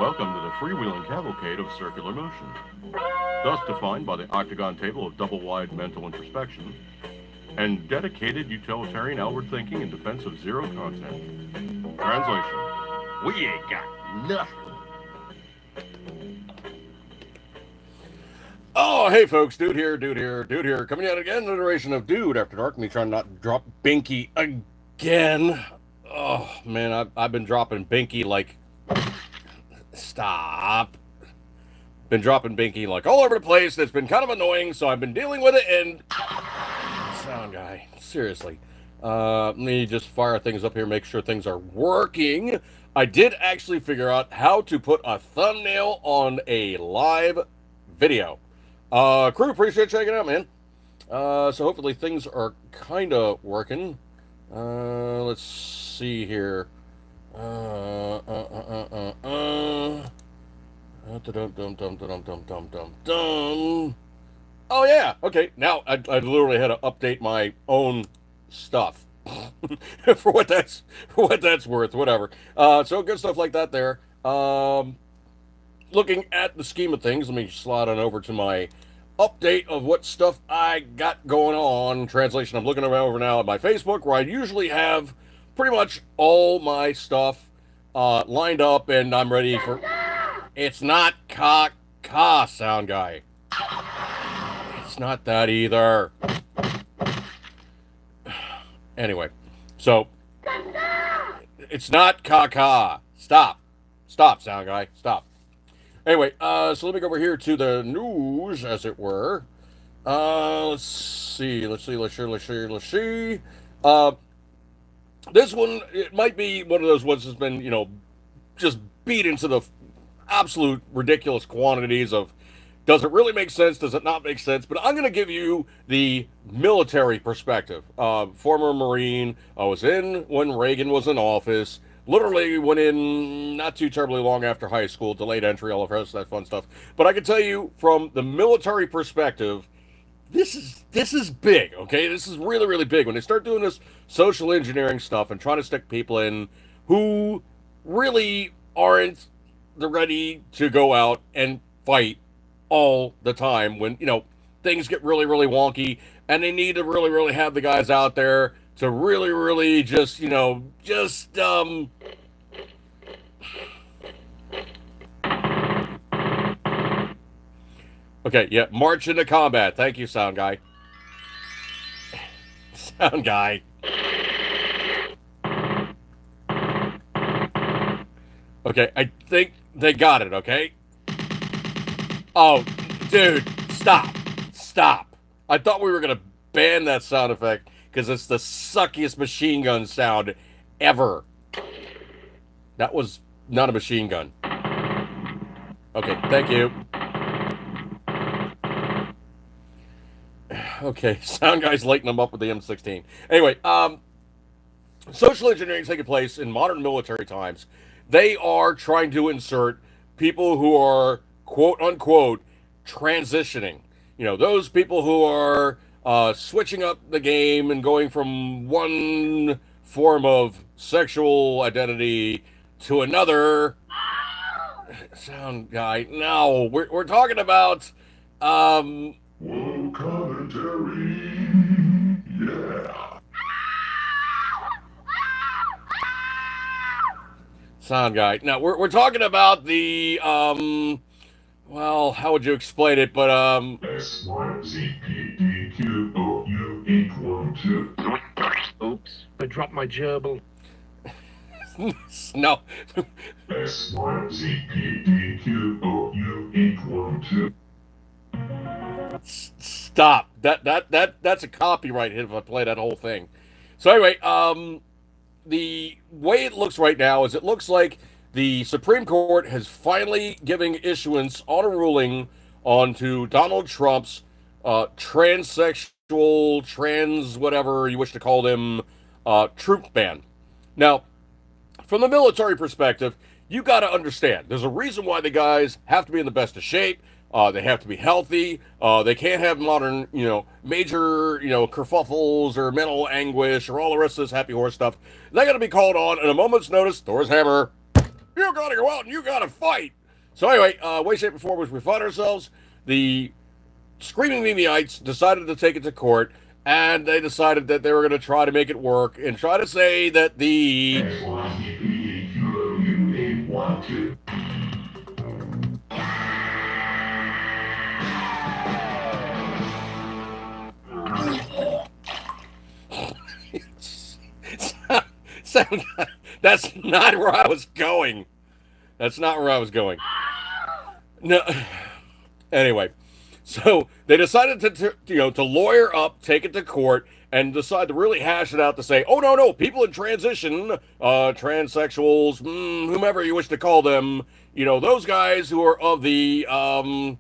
Welcome to the freewheeling cavalcade of circular motion, thus defined by the octagon table of double-wide mental introspection and dedicated utilitarian outward thinking in defense of zero content. Translation: we ain't got nothing. Oh, hey folks, dude here, coming out again, an iteration of Dude After Dark, me trying not to drop Binky again. Oh, man, I've been dropping Binky like, stop. Been dropping Binky like all over the place, it's been kind of annoying, so I've been dealing with it, and, sound guy, seriously. Let me just fire things up here, make sure things are working. I did actually figure out how to put a thumbnail on a live video. Crew, appreciate checking it out, man. So hopefully things are kind of working. Let's see here. Oh yeah, okay. Now I literally had to update my own stuff for what that's worth. Whatever. So good stuff like that there. Looking at the scheme of things, let me slide on over to my update of what stuff I got going on. Translation, I'm looking over now at my Facebook, where I usually have pretty much all my stuff lined up, and I'm ready for... It's not ka sound guy. It's not that either. Anyway, so... It's not ka. Stop, sound guy, stop. Anyway, so let me go over here to the news, as it were. Let's see. This one, it might be one of those ones that's been, just beat into the absolute ridiculous quantities of, does it really make sense? Does it not make sense? But I'm going to give you the military perspective. Former Marine, I was in when Reagan was in office. Literally went in not too terribly long after high school, delayed entry, all the rest of that fun stuff. But I can tell you from the military perspective, this is big, okay? This is really, really big. When they start doing this social engineering stuff and trying to stick people in who really aren't ready to go out and fight all the time when, things get really, really wonky and they need to really, really have the guys out there to really, really just, Okay, yeah, march into combat. Thank you, sound guy. Sound guy. Okay, I think they got it, okay? Oh, dude, stop. I thought we were going to ban that sound effect because it's the suckiest machine gun sound ever. That was not a machine gun. Okay, thank you. Okay, sound guys lighting them up with the M16. Anyway, social engineering taking place in modern military times. They are trying to insert people who are, quote unquote, transitioning. Those people who are switching up the game and going from one form of sexual identity to another. Sound guy, no, we're talking about Woke commentary, yeah. Sound guy. Now we're talking about the well, how would you explain it? But S Y Z P D Q O U equal to. Oops, I dropped my gerbil. No. S Y Z P D Q O U equal to. Stop. That's a copyright hit if I play that whole thing. So anyway, the way it looks right now is it looks like the Supreme Court has finally given issuance on a ruling onto Donald Trump's transsexual, trans, whatever you wish to call them, troop ban. Now, from the military perspective, you got to understand, there's a reason why the guys have to be in the best of shape. They have to be healthy. They can't have modern, major, kerfuffles or mental anguish or all the rest of this happy horse stuff. They got to be called on at a moment's notice. Thor's hammer. You gotta go out and you gotta fight. So anyway, way, shape, or form, which we find ourselves, the Screaming Memeites decided to take it to court, and they decided that they were going to try to make it work and try to say that the XYZPQOUA1 sound. That's not where I was going. That's not where I was going. No. Anyway, so they decided to lawyer up, take it to court, and decide to really hash it out to say, oh no, people in transition, transsexuals, whomever you wish to call them, those guys who are of the well,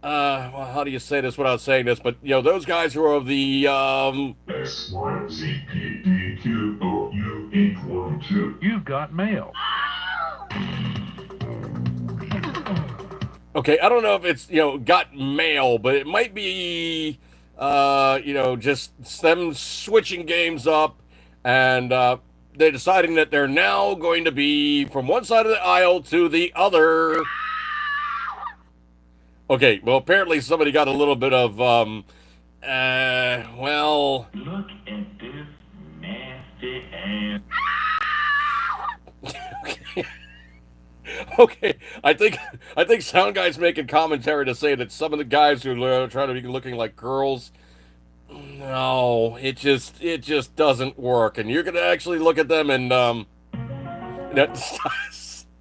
how do you say this without saying this? But those guys who are of the XYZPPQOU812. You've got mail. Okay, I don't know if it's got mail, but it might be just them switching games up, and they're deciding that they're now going to be from one side of the aisle to the other. Okay, well, apparently somebody got a little bit of well. Look at this nasty ass. Okay, I think Sound Guy's making commentary to say that some of the guys who are trying to be looking like girls, no, it just doesn't work, and you're gonna actually look at them and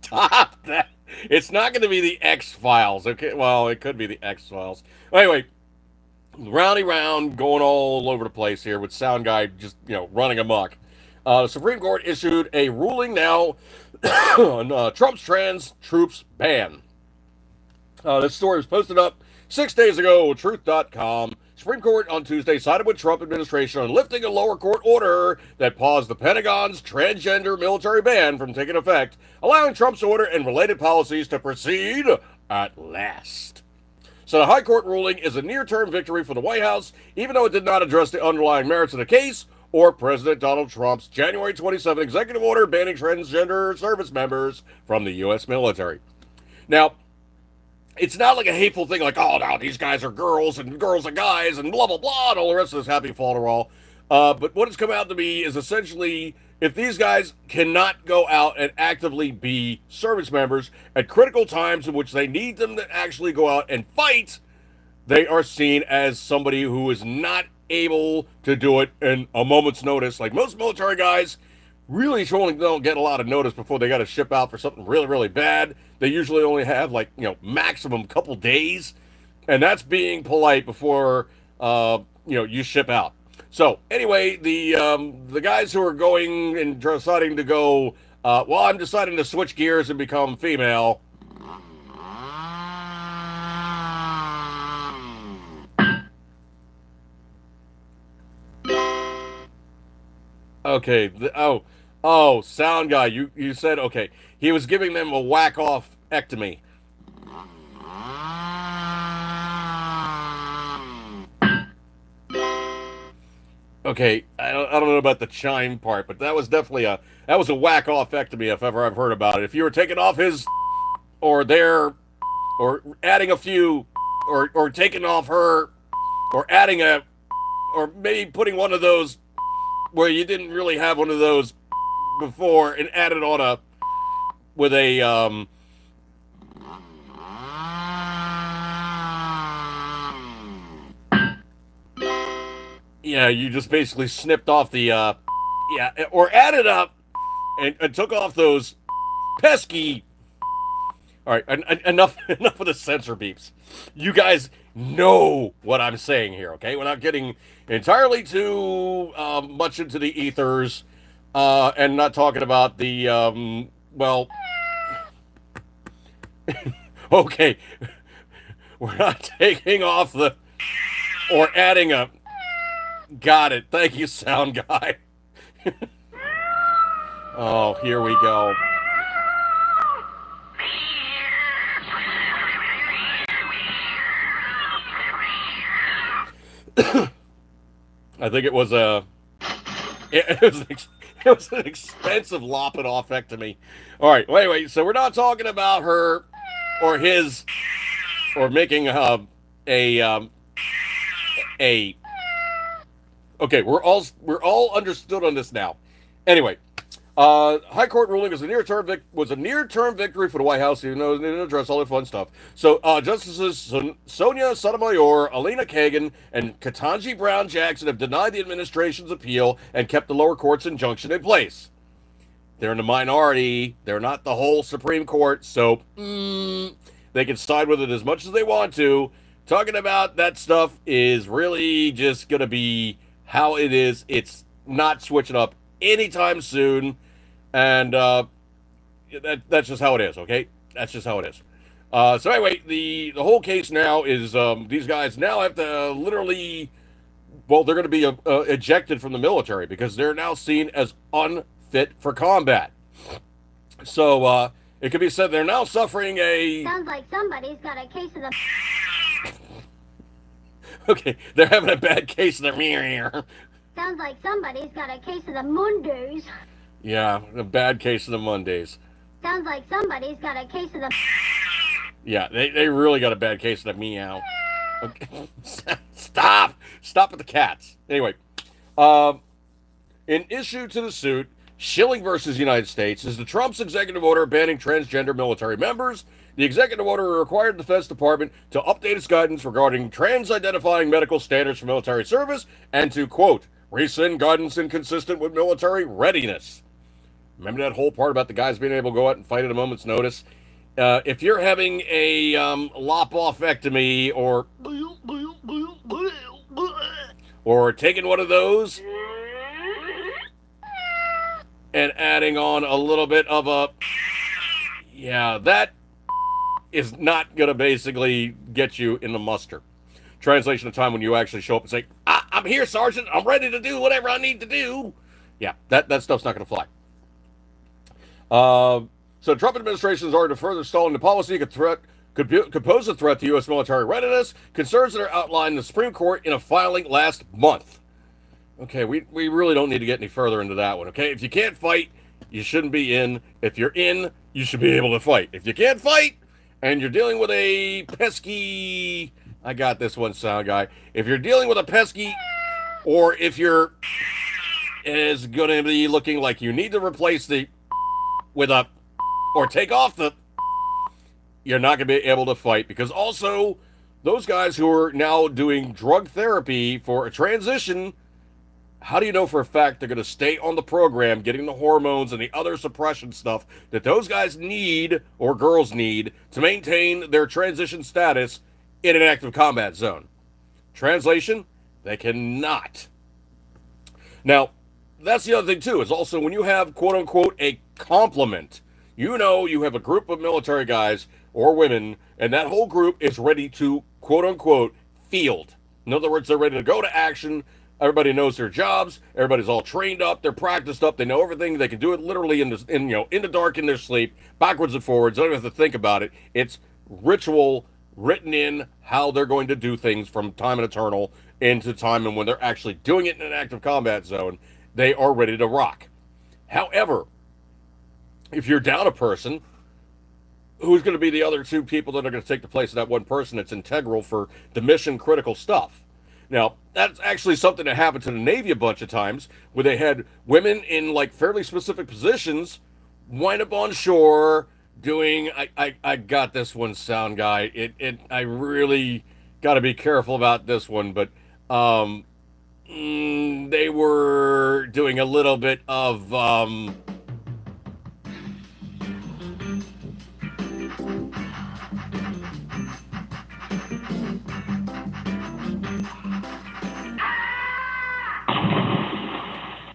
stop that. It's not gonna be the X-Files, okay? Well, it could be the X-Files. Anyway, roundy round, going all over the place here with Sound Guy just running amok. The Supreme Court issued a ruling now on Trump's trans troops ban. This story was posted up 6 days ago, truth.com. Supreme Court on Tuesday sided with Trump administration on lifting a lower court order that paused the Pentagon's transgender military ban from taking effect, allowing Trump's order and related policies to proceed at last. So the High Court ruling is a near-term victory for the White House, even though it did not address the underlying merits of the case or President Donald Trump's January 27 executive order banning transgender service members from the U.S. military. Now, it's not like a hateful thing like, oh, no, these guys are girls and girls are guys and blah, blah, blah, and all the rest of this happy falderall. But what it's come out to be is essentially if these guys cannot go out and actively be service members at critical times in which they need them to actually go out and fight, they are seen as somebody who is not able to do it in a moment's notice. Like most military guys really only don't get a lot of notice before they got to ship out for something really, really bad. They usually only have maximum couple days, and that's being polite before you ship out. So anyway, the guys who are going and deciding to go, I'm deciding to switch gears and become female. Okay. Sound Guy, you said okay. He was giving them a whack-off ectomy. Okay, I don't know about the chime part, but that was definitely a whack-off ectomy if ever I've heard about it. If you were taking off his or their or adding a few or taking off her or adding or maybe putting one of those where you didn't really have one of those before and added on with a yeah, you just basically snipped off the or added up and took off those pesky. All right, enough of the censor beeps. You guys know what I'm saying here, okay? Without getting entirely too much into the ethers, and not talking about the okay, we're not taking off the or adding a. Got it. Thank you, Sound Guy. Oh, here we go. I think it was It was an expensive lopping offectomy. All right, wait. So we're not talking about her or his or making a a. Okay, we're all understood on this now. Anyway, High Court ruling was a near-term victory for the White House, even though they didn't address all the fun stuff. So Justices Sonia Sotomayor, Alina Kagan, and Ketanji Brown Jackson have denied the administration's appeal and kept the lower court's injunction in place. They're in the minority. They're not the whole Supreme Court, so they can side with it as much as they want to. Talking about that stuff is really just going to be how it is. It's not switching up anytime soon. And that's just how it is, okay? That's just how it is. So anyway, the whole case now is these guys now have to literally, well, they're going to be ejected from the military because they're now seen as unfit for combat. So it could be said they're now suffering a... Sounds like somebody's got a case of the... Okay, they're having a bad case of the mirror. Sounds like somebody's got a case of the Mondays. Yeah, a bad case of the Mondays. Sounds like somebody's got a case of the... Yeah, they really got a bad case of the meow. Okay. Stop with the cats. Anyway, in issue to the suit, Schilling versus United States is the Trump's executive order banning transgender military members. The executive order required the Defense Department to update its guidance regarding trans-identifying medical standards for military service and to, quote, rescind guidance inconsistent with military readiness. Remember that whole part about the guys being able to go out and fight at a moment's notice? If you're having a lop-offectomy or taking one of those and adding on a little bit of a... Yeah, that is not going to basically get you in the muster. Translation of time when you actually show up and say, I'm here, Sergeant. I'm ready to do whatever I need to do. Yeah, that stuff's not going to fly. So Trump administration has ordered to further stalling the policy could pose a threat to U.S. military readiness, concerns that are outlined in the Supreme Court in a filing last month. Okay, we really don't need to get any further into that one, okay? If you can't fight, you shouldn't be in. If you're in, you should be able to fight. If you can't fight, and you're dealing with a pesky... I got this one, sound guy. If you're dealing with a pesky, or if you're... is going to be looking like you need to replace the... with a... or take off the... you're not going to be able to fight. Because also, those guys who are now doing drug therapy for a transition... how do you know for a fact they're going to stay on the program, getting the hormones and the other suppression stuff that those guys need, or girls need, to maintain their transition status in an active combat zone? Translation, they cannot. Now, that's the other thing, too, is also when you have, quote-unquote, a complement, you know you have a group of military guys or women, and that whole group is ready to, quote-unquote, field. In other words, they're ready to go to action. Everybody knows their jobs. Everybody's all trained up. They're practiced up. They know everything. They can do it literally in the dark, in their sleep, backwards and forwards. They don't have to think about it. It's ritual written in how they're going to do things from time and eternal into time, and when they're actually doing it in an active combat zone, they are ready to rock. However, if you're down a person, who's going to be the other two people that are going to take the place of that one person that's integral for the mission critical stuff? Now, that's actually something that happened to the Navy a bunch of times, where they had women in like fairly specific positions wind up on shore doing, I got this one, sound guy. I really got to be careful about this one, but they were doing a little bit of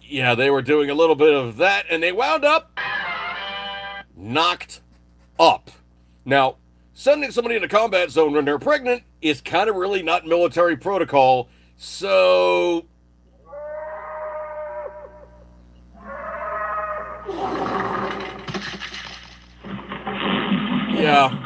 yeah, they were doing a little bit of that, and they wound up knocked up. Now, sending somebody in a combat zone when they're pregnant is kind of really not military protocol, so... yeah.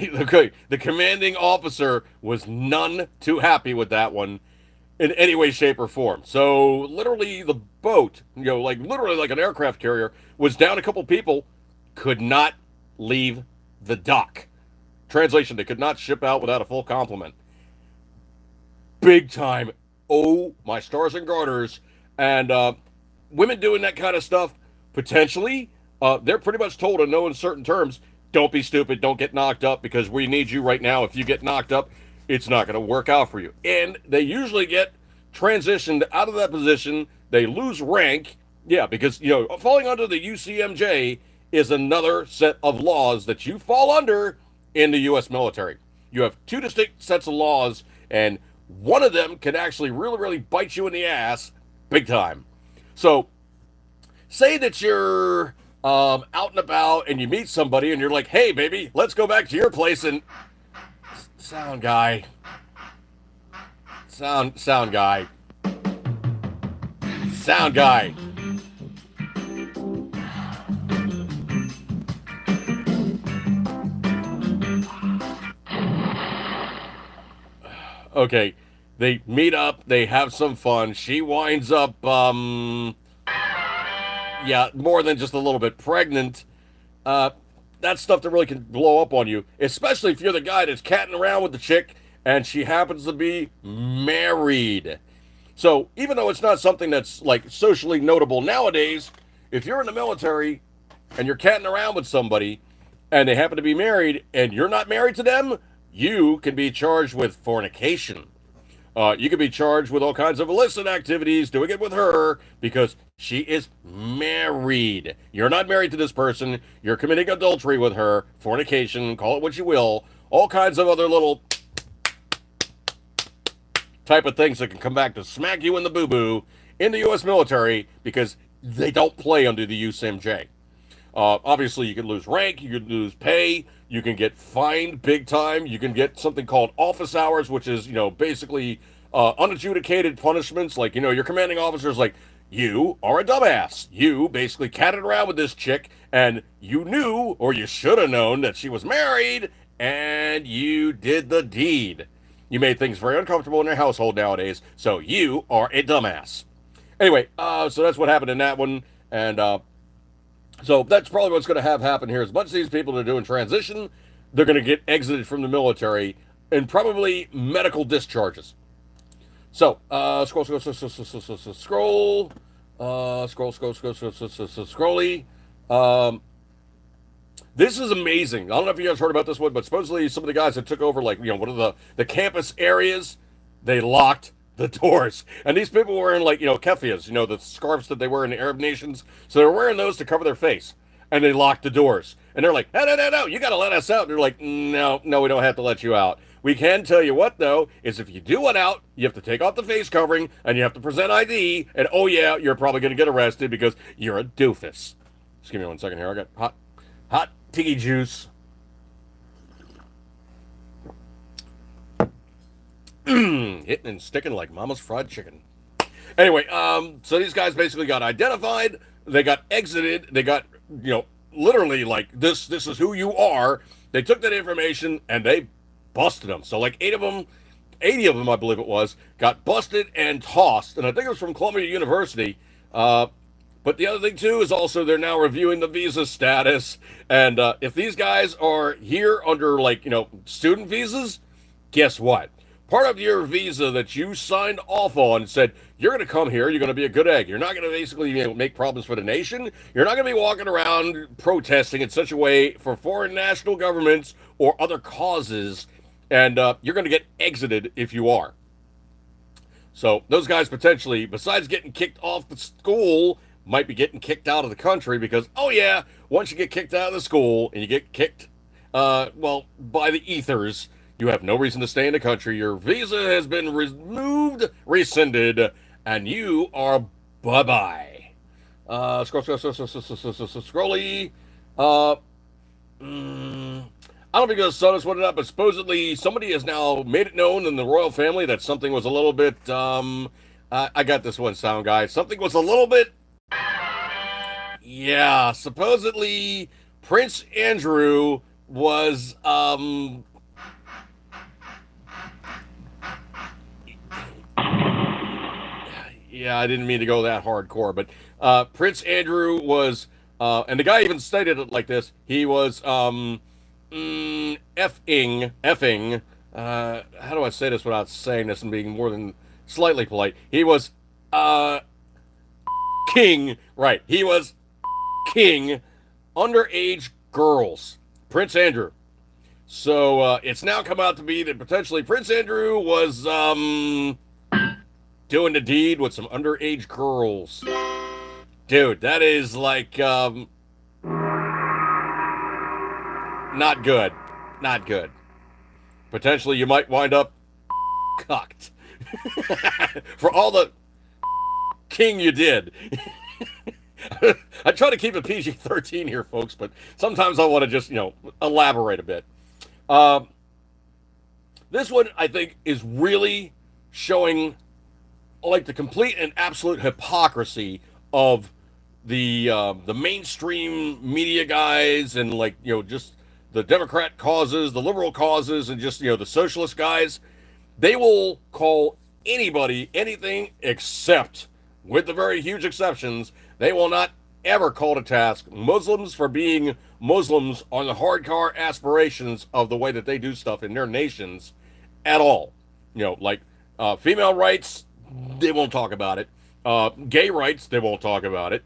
Okay, the commanding officer was none too happy with that one in any way, shape, or form. So literally, the boat, like literally like an aircraft carrier, was down a couple people, could not leave the dock. Translation: they could not ship out without a full complement. Big time. Oh my stars and garters! And women doing that kind of stuff, potentially, they're pretty much told in no uncertain terms, don't be stupid, don't get knocked up because we need you right now. If you get knocked up, it's not going to work out for you. And they usually get transitioned out of that position. They lose rank. Yeah, because, falling under the UCMJ is another set of laws that you fall under in the U.S. military. You have two distinct sets of laws, and one of them can actually really, really bite you in the ass big time. So, say that you're out and about and you meet somebody and you're like, hey, baby, let's go back to your place and sound guy. Sound guy. Sound guy. Okay, they meet up, they have some fun. She winds up, yeah, more than just a little bit pregnant. That's stuff that really can blow up on you, especially if you're the guy that's catting around with the chick and she happens to be married. So even though it's not something that's like socially notable nowadays, if you're in the military and you're catting around with somebody and they happen to be married and you're not married to them, you can be charged with fornication. You could be charged with all kinds of illicit activities, doing it with her because she is married. You're not married to this person. You're committing adultery with her, fornication, call it what you will, all kinds of other little type of things that can come back to smack you in the boo-boo in the U.S. military because they don't play under the UCMJ. Obviously, you can lose rank, you can lose pay, you can get fined big time, you can get something called office hours, which is, basically unadjudicated punishments. Like, your commanding officer's like, you are a dumbass. You basically catted around with this chick, and you knew, or you should have known, that she was married, and you did the deed. You made things very uncomfortable in your household nowadays, so you are a dumbass. Anyway, so that's what happened in that one, and so that's probably what's going to have happen here. As much as these people are doing transition, they're going to get exited from the military and probably medical discharges. So, scrolly. This is amazing. I don't know if you guys heard about this one, but supposedly some of the guys that took over, like, one of the campus areas, they locked the doors. And these people were wearing, like, kefias, the scarves that they wear in the Arab nations. So they're wearing those to cover their face. And they locked the doors. And they're like, no, you got to let us out. And they're like, no, we don't have to let you out. We can tell you what, though, is if you do want out, you have to take off the face covering and you have to present ID. And, oh, yeah, you're probably going to get arrested because you're a doofus. Just give me 1 second here. I got hot tea juice. Hitting and sticking like mama's fried chicken. Anyway, so these guys basically got identified. They got exited. They got, literally like, this is who you are. They took that information and they busted them. So like 80 of them, I believe it was, got busted and tossed. And I think it was from Columbia University. But the other thing, too, is also they're now reviewing the visa status. And if these guys are here under, like, student visas, guess what? Part of your visa that you signed off on said, you're going to come here, you're going to be a good egg. You're not going to basically make problems for the nation. You're not going to be walking around protesting in such a way for foreign national governments or other causes. And you're going to get exited if you are. So those guys potentially, besides getting kicked off the school, might be getting kicked out of the country because, oh yeah, once you get kicked out of the school and you get kicked, by the ethers, you have no reason to stay in the country. Your visa has been removed, rescinded, and you are bye-bye. Scrolly. I don't think I saw this one up, but supposedly somebody has now made it known in the royal family that something was a little bit, I got this one, sound guy. Something was a little bit, yeah, supposedly Prince Andrew was yeah, I didn't mean to go that hardcore, but Prince Andrew was, and the guy even stated it like this. He was effing. How do I say this without saying this and being more than slightly polite? He was uh, king, right? He was king underage girls. Prince Andrew. So it's now come out to be that potentially Prince Andrew was doing the deed with some underage girls. Dude, that is like not good. Not good. Potentially you might wind up cocked for all the king you did. I try to keep it PG-13 here, folks, but sometimes I want to just, elaborate a bit. Um, this one, I think, is really showing like the complete and absolute hypocrisy of the mainstream media guys and like just the Democrat causes, the liberal causes, and just the socialist guys. They will call anybody anything except, with the very huge exceptions, they will not ever call to task Muslims for being Muslims on the hardcore aspirations of the way that they do stuff in their nations at all. Like female rights, they won't talk about it. Gay rights, they won't talk about it.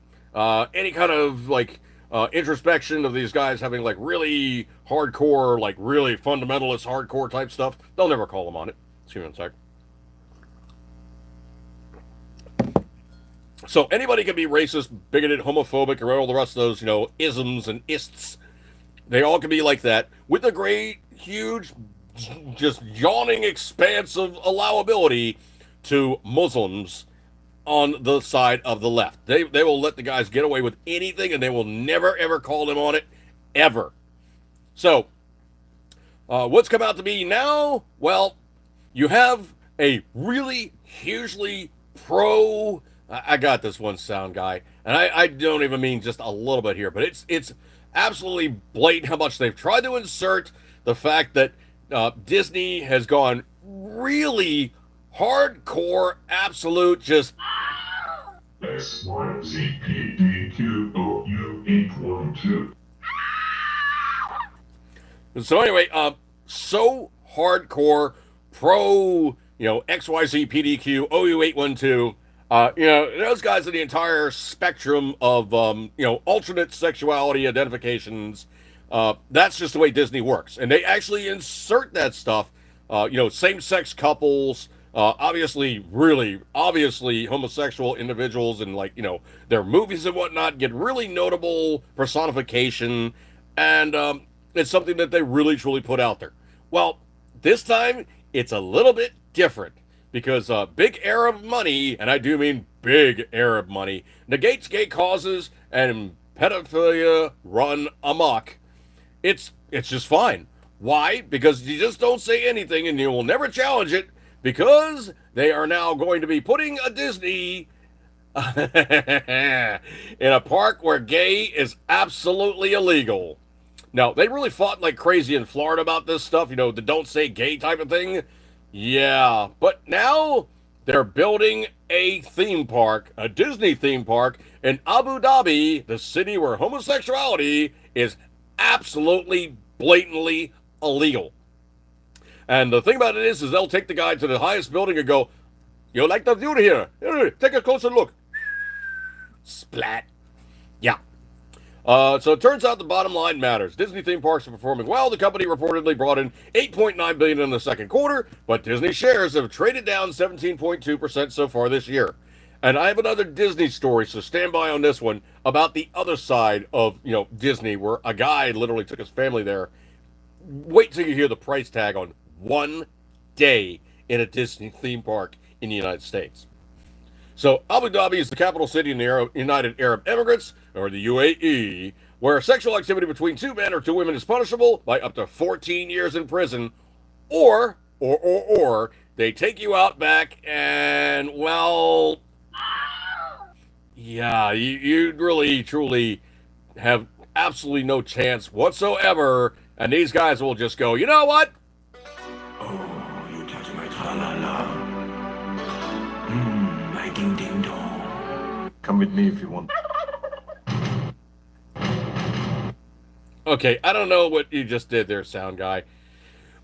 Any kind of like introspection of these guys having like really hardcore, like really fundamentalist hardcore type stuff, they'll never call them on it. Excuse me one sec. So anybody can be racist, bigoted, homophobic, or all the rest of those, isms and ists. They all can be like that with a great, huge, just yawning expanse of allowability to Muslims on the side of the left. They will let the guys get away with anything, and they will never, ever call them on it, ever. So, what's come out to be now? Well, you have a really hugely pro. I got this one sound guy, and I don't even mean just a little bit here, but it's absolutely blatant how much they've tried to insert the fact that Disney has gone really hardcore, absolute, just XYZPDQOU812. so anyway, so hardcore pro, XYZ OU812. Those guys are the entire spectrum of, alternate sexuality identifications. That's just the way Disney works. And they actually insert that stuff, same-sex couples, obviously, really, obviously homosexual individuals and, like, their movies and whatnot get really notable personification. And it's something that they really, truly put out there. Well, this time, it's a little bit different. Because big Arab money, and I do mean big Arab money, negates gay causes and pedophilia run amok. It's just fine. Why? Because you just don't say anything and you will never challenge it because they are now going to be putting a Disney in a park where gay is absolutely illegal. Now, they really fought like crazy in Florida about this stuff, the don't say gay type of thing. Yeah, but now they're building a theme park, a Disney theme park in Abu Dhabi, the city where homosexuality is absolutely blatantly illegal. And the thing about it is they'll take the guy to the highest building and go, "You like the view here? Here, take a closer look." Splat. Yeah. So it turns out the bottom line matters. Disney theme parks are performing well. The company reportedly brought in $8.9 billion in the second quarter, but Disney shares have traded down 17.2% so far this year. And I have another Disney story, so stand by on this one, about the other side of Disney, where a guy literally took his family there. Wait till you hear the price tag on one day in a Disney theme park in the United States. So Abu Dhabi is the capital city in the United Arab Emirates, or the UAE, where sexual activity between two men or two women is punishable by up to 14 years in prison, or they take you out back and, well, yeah, you really, truly have absolutely no chance whatsoever And these guys will just go, you know what? Oh, you touch my tra-la-la. My ding-ding-dong. Come with me if you want. Okay, I don't know what you just did there, sound guy.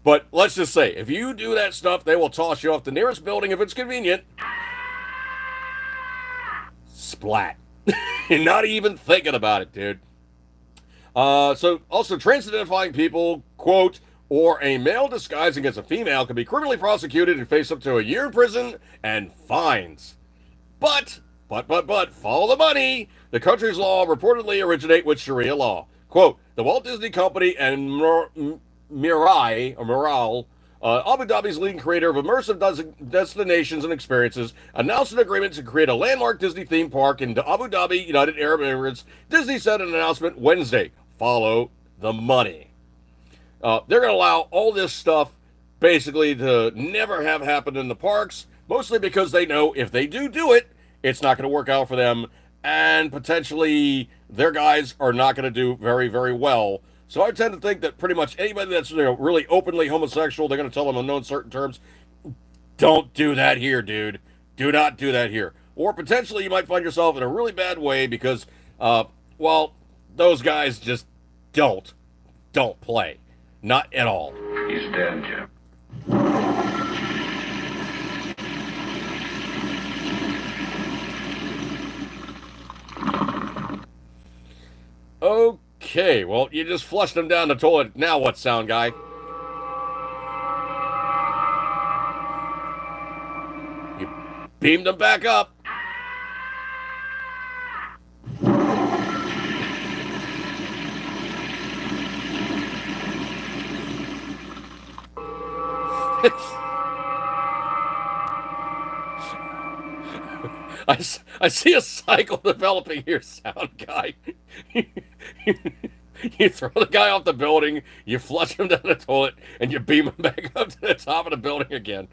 But let's just say, if you do that stuff, they will toss you off the nearest building if it's convenient. Splat. You're not even thinking about it, dude. So, also, trans-identifying people, quote, or a male disguising as a female can be criminally prosecuted and face up to a year in prison and fines. But, follow the money. The country's law reportedly originate with Sharia law. Quote, the Walt Disney Company and Mirai, Abu Dhabi's leading creator of immersive destinations and experiences, announced an agreement to create a landmark Disney theme park in Abu Dhabi, United Arab Emirates. Disney said in an announcement Wednesday. Follow the money. They're going to allow all this stuff basically to never have happened in the parks, mostly because they know if they do it, it's not going to work out for them, and potentially their guys are not going to do very, very well. So I tend to think that pretty much anybody that's really openly homosexual, they're going to tell them in no certain terms, don't do that here, dude. Do not do that here. Or potentially you might find yourself in a really bad way because, well, those guys just don't play. Not at all. He's dead, Jim. Okay, well, you just flushed them down the toilet. Now what, sound guy? You beamed them back up. I see a cycle developing here, sound guy. You throw the guy off the building, you flush him down the toilet, and you beam him back up to the top of the building again.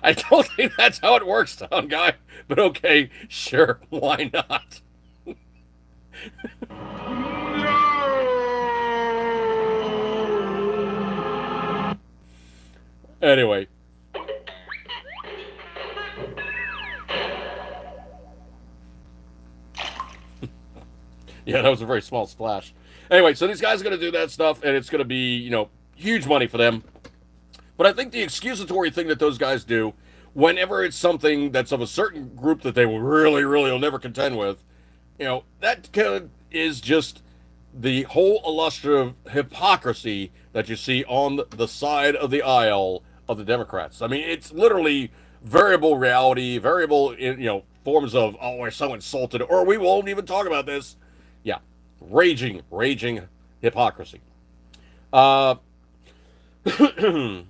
I don't think that's how it works, sound guy. But okay, sure, why not? Anyway. Yeah, that was a very small splash. Anyway, so these guys are going to do that stuff, and it's going to be, huge money for them. But I think the excusatory thing that those guys do, whenever it's something that's of a certain group that they will really will never contend with, that kind of is just the whole illustrative hypocrisy that you see on the side of the aisle of the Democrats. I mean, it's literally variable reality, variable, forms of, oh, we're so insulted, or we won't even talk about this. Yeah, raging hypocrisy. I don't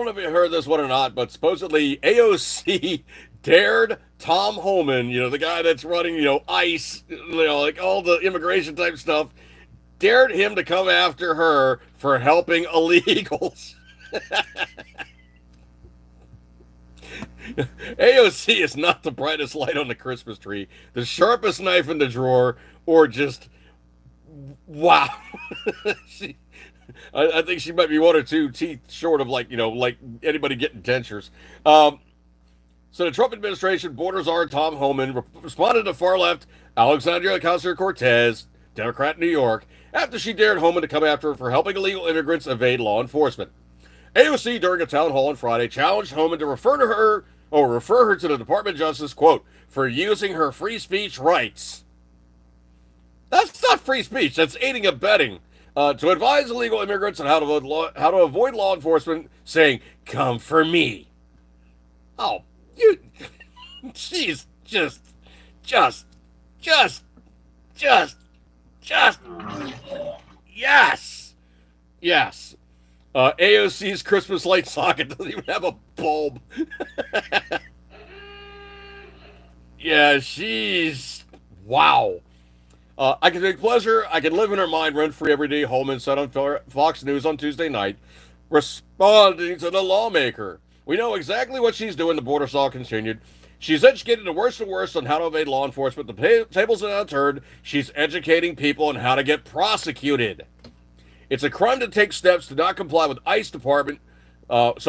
know if you heard this one or not, but supposedly AOC dared Tom Homan, the guy that's running, ICE, like all the immigration type stuff, dared him to come after her for helping illegals. AOC is not the brightest light on the Christmas tree, the sharpest knife in the drawer, or just wow. I think she might be one or two teeth short of like anybody getting dentures. So the Trump administration, borders czar Tom Homan, responded to far left Alexandria Ocasio-Cortez, Democrat in New York, after she dared Homan to come after her for helping illegal immigrants evade law enforcement. AOC, during a town hall on Friday, challenged Homan to refer her to the Department of Justice, quote, for using her free speech rights. That's not free speech. That's aiding and abetting. To advise illegal immigrants on how to avoid law enforcement, saying, come for me. Oh, she's just, yes. AOC's Christmas light socket doesn't even have a bulb. Yeah, she's... Wow. I can take pleasure. I can live in her mind rent-free every day, Holman said on Fox News on Tuesday night, responding to the lawmaker. We know exactly what she's doing, the border saw continued. She's educated the worst and worst on how to evade law enforcement. The tables are now turned. She's educating people on how to get prosecuted. It's a crime to take steps to not comply with ICE Department of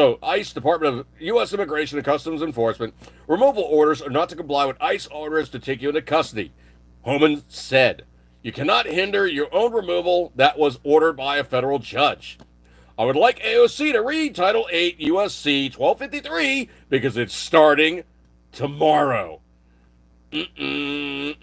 U.S. Immigration and Customs Enforcement removal orders or not to comply with ICE orders to take you into custody. Homan said, you cannot hinder your own removal that was ordered by a federal judge. I would like AOC to read Title 8 U.S.C. 1253 because it's starting tomorrow. During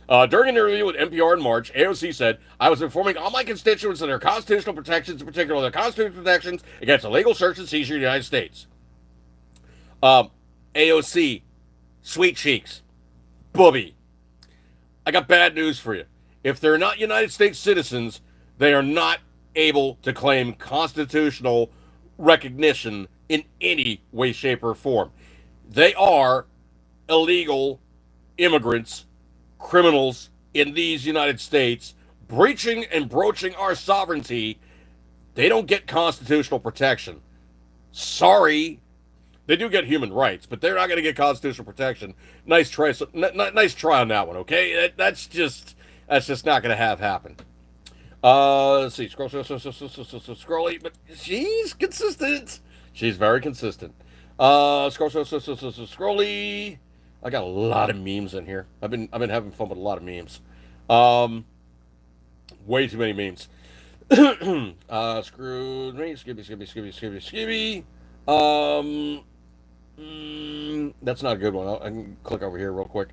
an interview with NPR in March, AOC said, I was informing all my constituents of their constitutional protections, in particular their constitutional protections against illegal search and seizure in the United States. AOC, sweet cheeks, booby. I got bad news for you. If they're not United States citizens, they are not able to claim constitutional recognition in any way, shape, or form. They are illegal immigrants, criminals in these United States, breaching and broaching our sovereignty. They don't get constitutional protection. Sorry. They do get human rights, but they're not going to get constitutional protection. Nice try on that one, okay? That's just not going to happen. Let's see. Scrolly, but she's consistent. She's very consistent. Scrolly. I got a lot of memes in here. I've been having fun with a lot of memes. Way too many memes. Screw me. Skibby. That's not a good one. I can click over here real quick.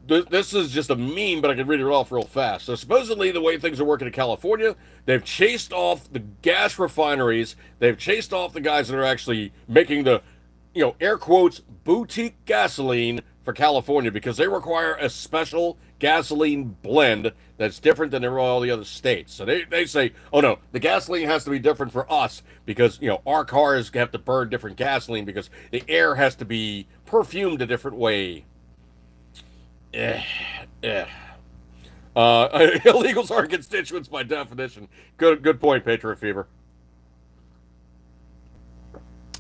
This is just a meme, but I can read it off real fast. So supposedly the way things are working in California, they've chased off the gas refineries. They've chased off the guys that are actually making the, air quotes, boutique gasoline for California because they require a special gasoline blend that's different than all the other states. So they say, oh no, the gasoline has to be different for us because, our cars have to burn different gasoline because the air has to be perfumed a different way. Illegals are constituents by definition. Good point, Patriot Fever.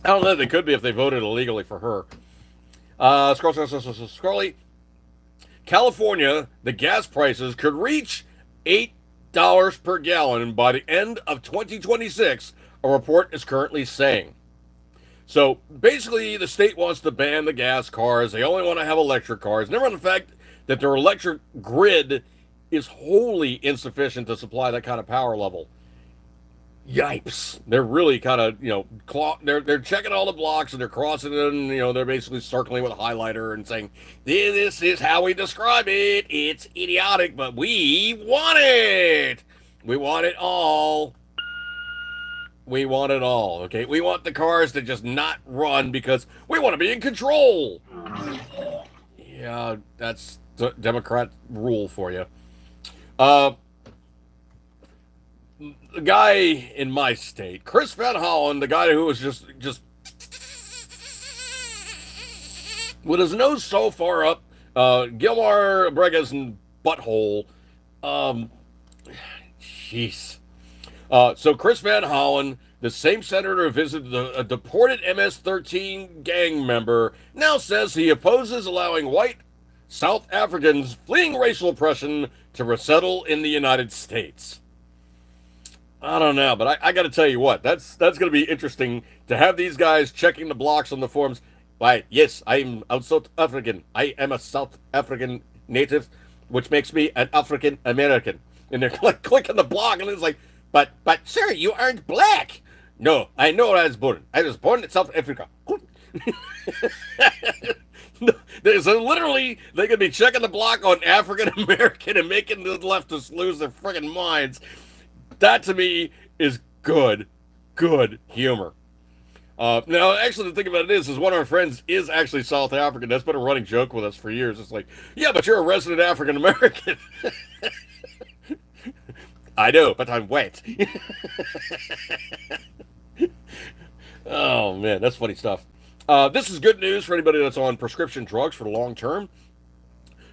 I don't know. They could be if they voted illegally for her. Scrolly. California, the gas prices could reach $8 per gallon by the end of 2026, a report is currently saying. So basically, the state wants to ban the gas cars. They only want to have electric cars. Never mind the fact that their electric grid is wholly insufficient to supply that kind of power level. Yipes. They're really kind of, they're checking all the blocks and they're crossing it and, they're basically circling with a highlighter and saying, this is how we describe it. It's idiotic, but we want it. We want it all. We want it all, okay? We want the cars to just not run because we want to be in control. Yeah, that's the Democrat rule for you. The guy in my state, Chris Van Hollen, the guy who was just with his nose so far up, Gilmar Bregas' butthole. Jeez. So Chris Van Hollen, the same senator who visited a deported MS-13 gang member, now says he opposes allowing white South Africans fleeing racial oppression to resettle in the United States. I don't know, but I got to tell you what, that's going to be interesting to have these guys checking the blocks on the forms. Why, yes, I'm South African. I am a South African native, which makes me an African American. And they're clicking the block, and it's like, but sir, you aren't black. No, I know where I was born. I was born in South Africa. So literally, they could be checking the block on African American and making the leftists lose their friggin' minds. That to me is good humor. Now, actually, the thing about it is one of our friends is actually South African. That's been a running joke with us for years. It's like, yeah, but you're a resident African American. I know, but I'm wet. Oh man, that's funny stuff. This is good news for anybody that's on prescription drugs for the long term.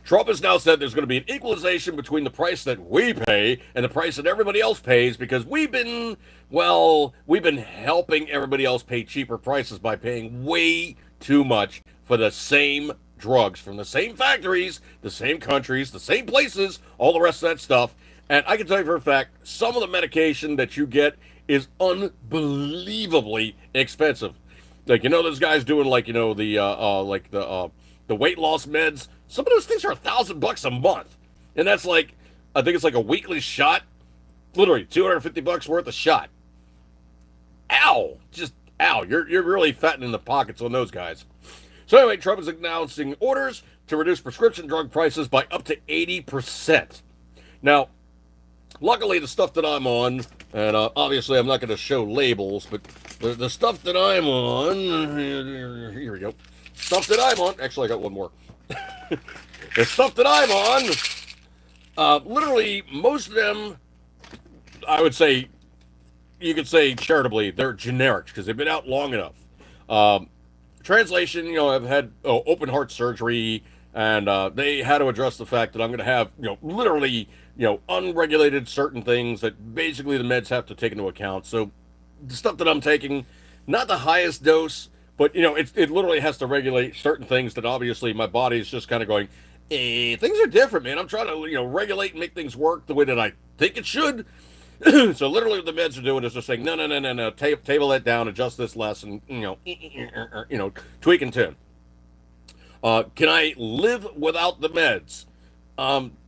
Trump has now said there's going to be an equalization between the price that we pay and the price that everybody else pays because we've been helping everybody else pay cheaper prices by paying way too much for the same drugs from the same factories, the same countries, the same places, all the rest of that stuff. And I can tell you for a fact, some of the medication that you get is unbelievably expensive. Like, those guys doing the weight loss meds. Some of those things are $1,000 a month, and that's like, I think it's like a weekly shot, literally $250 worth of shot. Ow, just ow! You're really fattening the pockets on those guys. So anyway, Trump is announcing orders to reduce prescription drug prices by up to 80%. Now, luckily, the stuff that I'm on, and obviously I'm not going to show labels, but the stuff that I'm on, here we go. Stuff that I'm on, actually I got one more. The stuff that I'm on, literally most of them, I would say, you could say charitably, they're generics because they've been out long enough. Translation, I've had open heart surgery, and they had to address the fact that I'm going to have, literally, unregulated certain things that basically the meds have to take into account. So the stuff that I'm taking, not the highest dose, but, it literally has to regulate certain things that obviously my body is just kind of going, things are different, man. I'm trying to, regulate and make things work the way that I think it should. So literally what the meds are doing is just saying, no, table that down, adjust this less, and, tweak and tune. Can I live without the meds?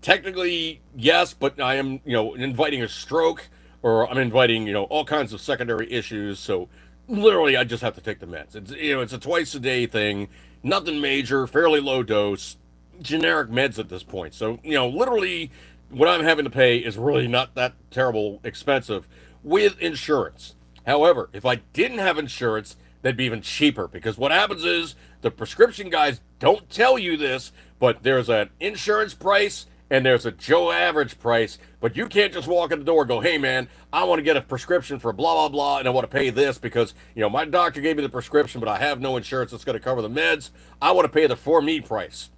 Technically, yes, but I am, inviting a stroke, or I'm inviting, all kinds of secondary issues, so literally, I just have to take the meds. It's a twice a day thing, nothing major, fairly low dose, generic meds at this point. So, literally, what I'm having to pay is really not that terrible expensive with insurance. However, if I didn't have insurance, that'd be even cheaper because what happens is the prescription guys don't tell you this, but there's an insurance price and there's a Joe average price, but you can't just walk in the door and go, hey man, I want to get a prescription for blah, blah, blah, and I want to pay this because, my doctor gave me the prescription, but I have no insurance that's going to cover the meds. I want to pay the for me price.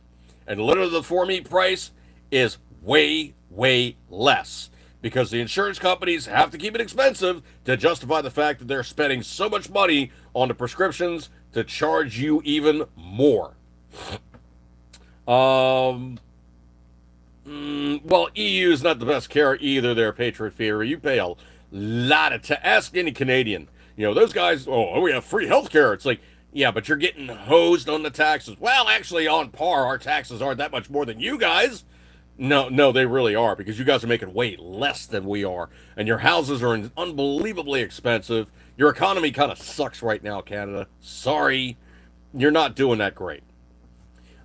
And literally the for me price is way, way less because the insurance companies have to keep it expensive to justify the fact that they're spending so much money on the prescriptions to charge you even more. Well, EU is not the best care either. They're Patriot Theory. You pay a lot of ask any Canadian. Those guys, we have free health care. It's like, yeah, but you're getting hosed on the taxes. Well, actually, on par, our taxes aren't that much more than you guys. No, they really are because you guys are making way less than we are. And your houses are unbelievably expensive. Your economy kind of sucks right now, Canada. Sorry, you're not doing that great.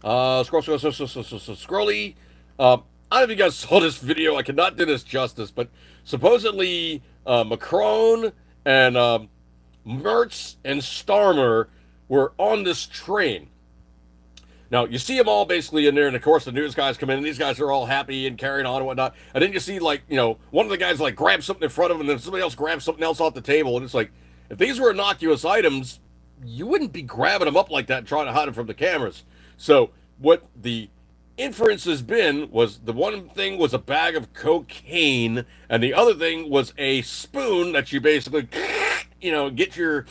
Scrolly. I don't know if you guys saw this video. I cannot do this justice, but supposedly Macron and Mertz and Starmer were on this train. Now, you see them all basically in there, and of course the news guys come in, and these guys are all happy and carrying on and whatnot. And then you see, one of the guys, grab something in front of him, and then somebody else grabs something else off the table. And it's like, if these were innocuous items, you wouldn't be grabbing them up like that and trying to hide them from the cameras. So what the inference has been was the one thing was a bag of cocaine, and the other thing was a spoon that you basically, get your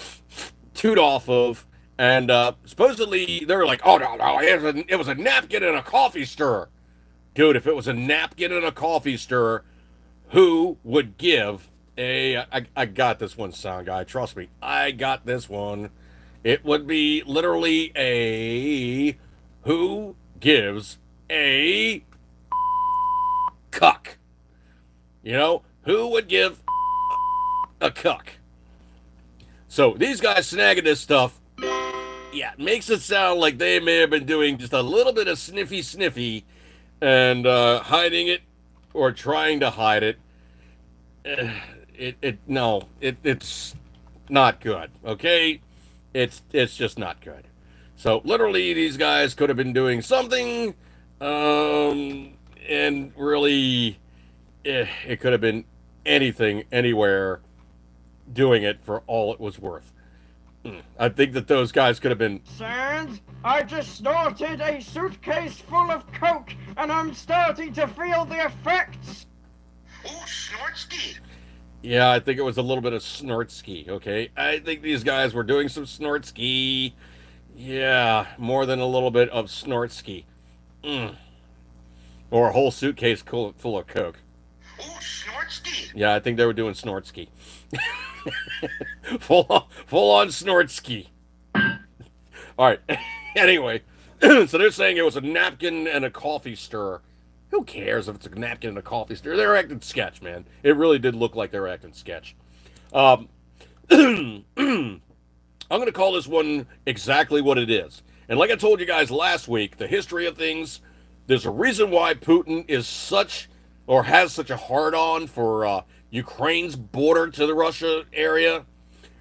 toot off of. And supposedly they were like, oh, no, it was a napkin and a coffee stirrer. Dude, if it was a napkin and a coffee stirrer, who would give I got this one, sound guy. Trust me, I got this one. It would be literally a who gives a cuck. Who would give a cuck? So these guys snagging this stuff. Yeah, it makes it sound like they may have been doing just a little bit of sniffy and hiding it or trying to hide it. It's not good, okay? It's just not good. So literally these guys could have been doing something, and really it could have been anything, anywhere, doing it for all it was worth. I think that those guys could have been... Sands, I just snorted a suitcase full of coke and I'm starting to feel the effects. Oh, Snortsky. Yeah, I think it was a little bit of snortsky, okay? I think these guys were doing some snortsky. Yeah, more than a little bit of snortsky. Or a whole suitcase full of coke. Oh, Snortsky. Yeah, I think they were doing snortsky. full on snortsky. All right. Anyway, so they're saying it was a napkin and a coffee stirrer. Who cares if it's a napkin and a coffee stirrer? They're acting sketch, man. It really did look like they were acting sketch. I'm going to call this one exactly what it is. And like I told you guys last week, the history of things, there's a reason why Putin is such, or has such a hard-on for Ukraine's border to the Russia area,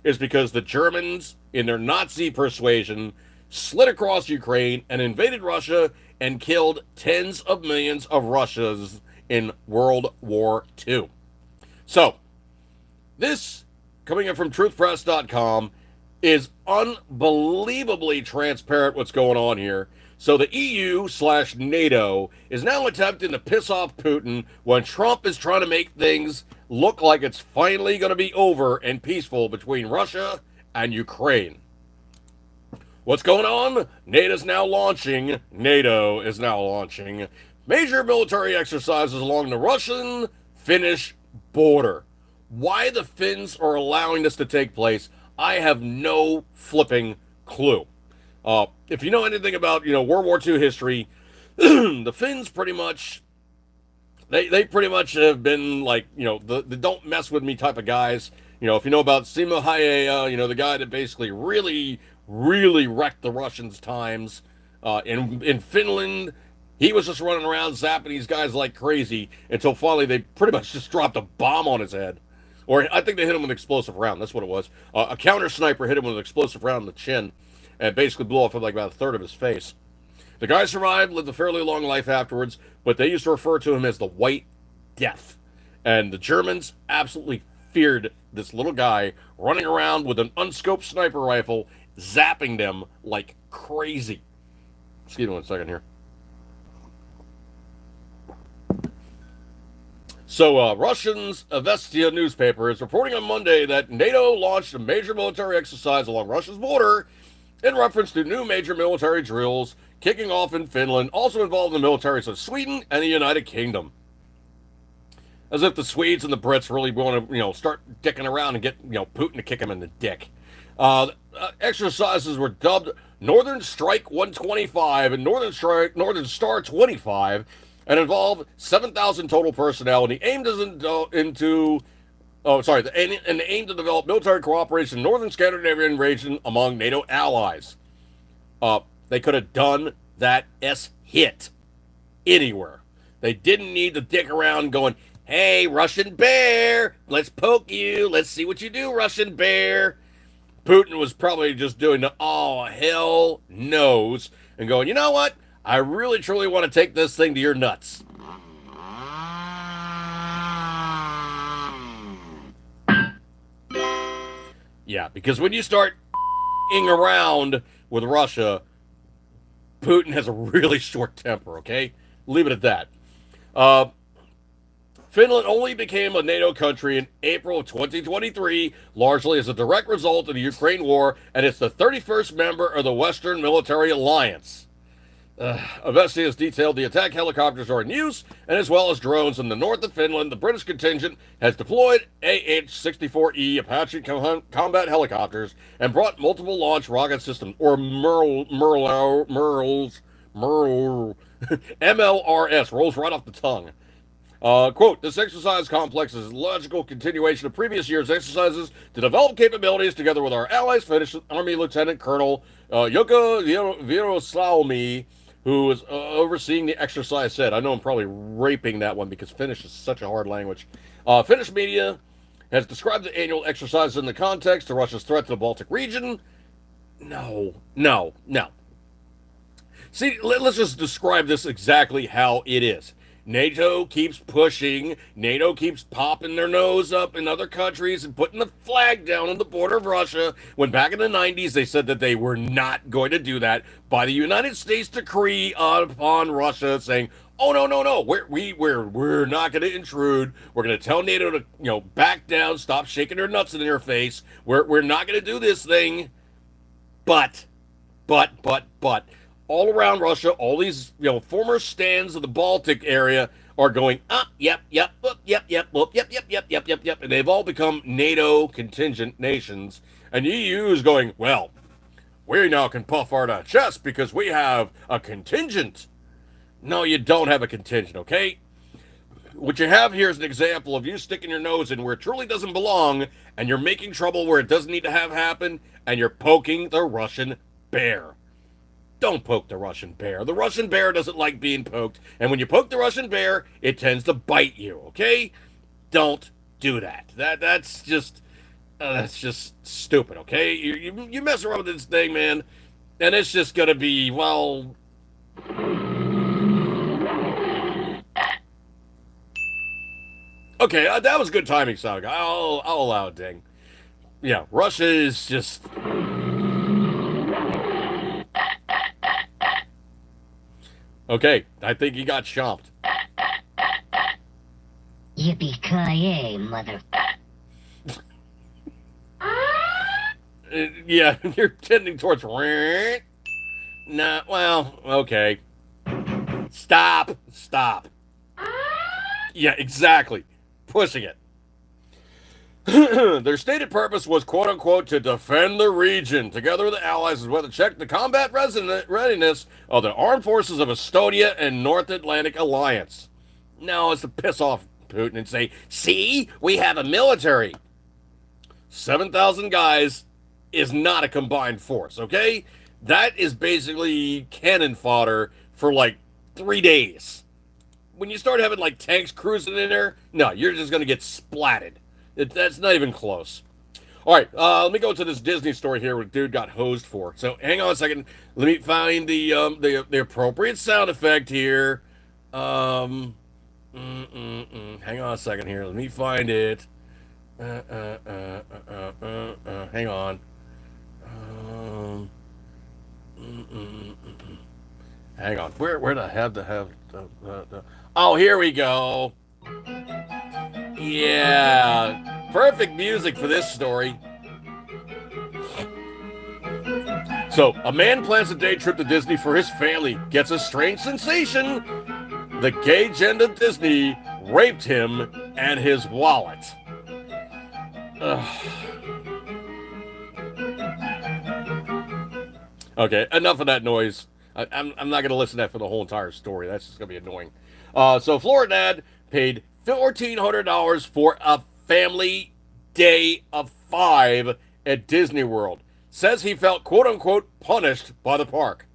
is because the Germans, in their Nazi persuasion, slid across Ukraine and invaded Russia and killed tens of millions of Russians in World War II. So, this, coming in from truthpress.com, is unbelievably transparent what's going on here. So the EU/NATO is now attempting to piss off Putin when Trump is trying to make things look like it's finally going to be over and peaceful between Russia and Ukraine. What's going on? NATO is now launching major military exercises along the Russian-Finnish border. Why the Finns are allowing this to take place, I have no flipping clue. If you know anything about, World War II history, the Finns pretty much, they pretty much have been like, the don't mess with me type of guys. If you know about Simo Häyhä, the guy that basically really wrecked the Russians' times. In Finland, he was just running around zapping these guys like crazy until finally they pretty much just dropped a bomb on his head. Or I think they hit him with an explosive round. That's what it was. A counter sniper hit him with an explosive round in the chin and basically blew off like about a third of his face. The guy survived, lived a fairly long life afterwards, but they used to refer to him as the White Death. And the Germans absolutely feared this little guy running around with an unscoped sniper rifle, zapping them like crazy. Excuse me 1 second here. So, Russians' Avestia newspaper is reporting on Monday that NATO launched a major military exercise along Russia's border in reference to new major military drills kicking off in Finland, also involving the militaries of Sweden and the United Kingdom. As if the Swedes and the Brits really want to, start dicking around and get, Putin to kick him in the dick. Exercises were dubbed Northern Strike 125 and Northern Star 25, and involved 7,000 total personnel. And the aim to develop military cooperation in the Northern Scandinavian region among NATO allies. They could have done that hit anywhere. They didn't need to dick around going, "Hey, Russian bear, let's poke you. Let's see what you do, Russian bear." Putin was probably just doing the "oh, hell knows" and going, "You know what? I really, truly want to take this thing to your nuts." Yeah, because when you start around with Russia, Putin has a really short temper, okay? Leave it at that. Finland only became a NATO country in April of 2023, largely as a direct result of the Ukraine war, and it's the 31st member of the Western Military Alliance. Avestia has detailed the attack helicopters are in use, and as well as drones in the north of Finland, the British contingent has deployed AH-64E Apache combat helicopters and brought multiple launch rocket systems, or MLRS, rolls right off the tongue. Quote, "This exercise complex is a logical continuation of previous year's exercises to develop capabilities together with our allies," Finnish Army Lieutenant Colonel Jukka Vierosalmi, who is overseeing the exercise, said. I know I'm probably raping that one because Finnish is such a hard language. Finnish media has described the annual exercise in the context of Russia's threat to the Baltic region. No. See, let's just describe this exactly how it is. NATO keeps pushing. NATO keeps popping their nose up in other countries and putting the flag down on the border of Russia, when back in the 90s they said that they were not going to do that, by the United States decree upon Russia saying, Oh no! We're not going to intrude. We're going to tell NATO to back down, stop shaking their nuts in their face. We're not going to do this thing. But all around Russia, all these former stands of the Baltic area are going yep, and they've all become NATO contingent nations. And EU is going, well, we now can puff our chest because we have a contingent. No, you don't have a contingent, okay? What you have here is an example of you sticking your nose in where it truly doesn't belong, and you're making trouble where it doesn't need to have happen, and you're poking the Russian bear. Don't poke the Russian bear. The Russian bear doesn't like being poked, and when you poke the Russian bear, it tends to bite you, okay? Don't do that. That's just stupid, okay? You mess around with this thing, man, and it's just gonna be, well... Okay, that was good timing, Sonic. I'll allow it, ding. Yeah, Russia is just... Okay, I think he got chomped. Yippee-ki-yay, mother... Yeah, you're tending towards... Nah, well, okay. Stop. Yeah, exactly. Pushing it. Their stated purpose was, quote-unquote, to defend the region, together with the Allies, as well to check the combat readiness of the armed forces of Estonia and North Atlantic Alliance. No, it's to piss off Putin and say, see, we have a military. 7,000 guys is not a combined force, okay? That is basically cannon fodder for, 3 days. When you start having, tanks cruising in there, no, you're just going to get splatted. That's not even close. All right, let me go to this Disney story here where the dude got hosed for. So hang on a second. Let me find the appropriate sound effect here. Hang on a second here. Let me find it. Hang on. Hang on. Where the have the Oh, here we go. Yeah, perfect music for this story. So, a man plans a day trip to Disney for his family, gets a strange sensation. The gay gent of Disney raped him and his wallet. Ugh. Okay, enough of that noise. I'm not going to listen to that for the whole entire story. That's just going to be annoying. So, Florida dad paid $1,400 for a family day of 5 at Disney World. Says he felt, quote-unquote, punished by the park.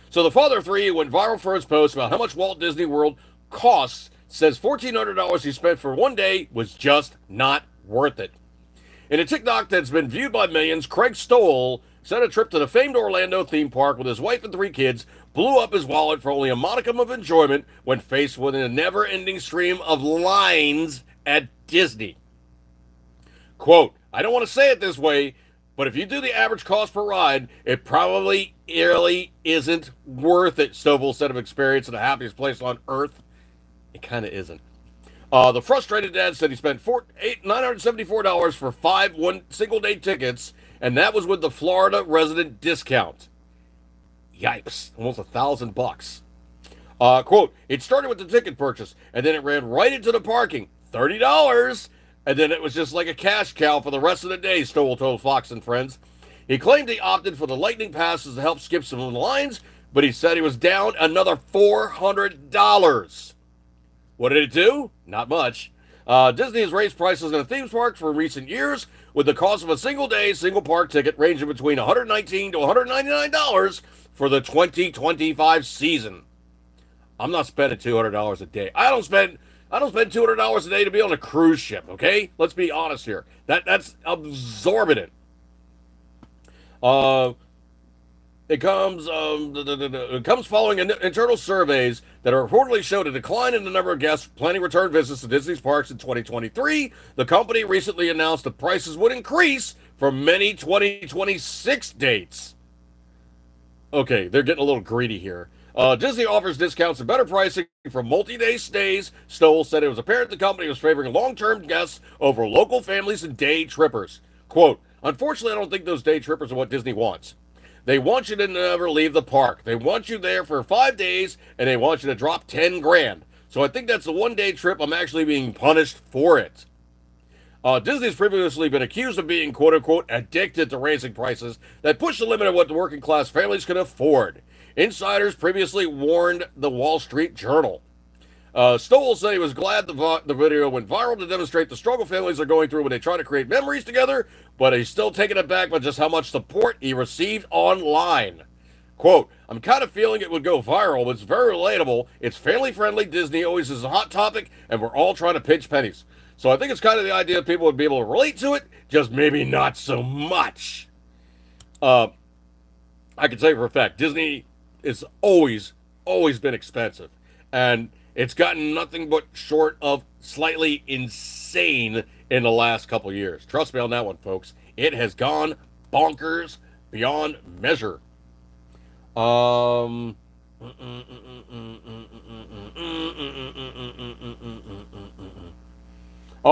So the father of 3 went viral for his post about how much Walt Disney World costs, says $1,400 he spent for one day was just not worth it. In a TikTok that's been viewed by millions, Craig Stoll said a trip to the famed Orlando theme park with his wife and 3 kids blew up his wallet for only a modicum of enjoyment when faced with a never-ending stream of lines at Disney. Quote, I don't want to say it this way, but if you do the average cost per ride, it probably really isn't worth it, Stovall said of experience in the happiest place on earth. It kind of isn't. The frustrated dad said he spent $974 for 5 single-day tickets, and that was with the Florida resident discount. Yipes, almost $1,000. Quote, it started with the ticket purchase, and then it ran right into the parking. $30, and then it was just like a cash cow for the rest of the day, Stowell told Fox and Friends. He claimed he opted for the lightning passes to help skip some of the lines, but he said he was down another $400. What did it do? Not much. Disney has raised prices in the theme park for recent years, with the cost of a single-day, single-park ticket ranging between $119 to $199 for the 2025 season. I'm not spending $200 a day. I don't spend $200 a day to be on a cruise ship, okay? Let's be honest here. That's absorbent. It comes following internal surveys that reportedly showed a decline in the number of guests planning return visits to Disney's parks in 2023. The company recently announced the prices would increase for many 2026 dates. Okay, they're getting a little greedy here. Disney offers discounts and better pricing for multi-day stays. Stowell said it was apparent the company was favoring long-term guests over local families and day trippers. Quote, unfortunately, I don't think those day trippers are what Disney wants. They want you to never leave the park. They want you there for 5 days, and they want you to drop 10 grand. So I think that's a one-day trip. I'm actually being punished for it. Disney's previously been accused of being, quote-unquote, addicted to raising prices that push the limit of what the working-class families can afford. Insiders previously warned the Wall Street Journal. Stowell said he was glad the video went viral to demonstrate the struggle families are going through when they try to create memories together, but he's still taken aback by just how much support he received online. Quote, I'm kind of feeling it would go viral, but it's very relatable. It's family-friendly. Disney always is a hot topic, and we're all trying to pinch pennies. So I think it's kind of the idea that people would be able to relate to it, just maybe not so much. I can say for a fact, Disney is always been expensive. And it's gotten nothing but short of slightly insane in the last couple of years. Trust me on that one, folks. It has gone bonkers beyond measure. Oh,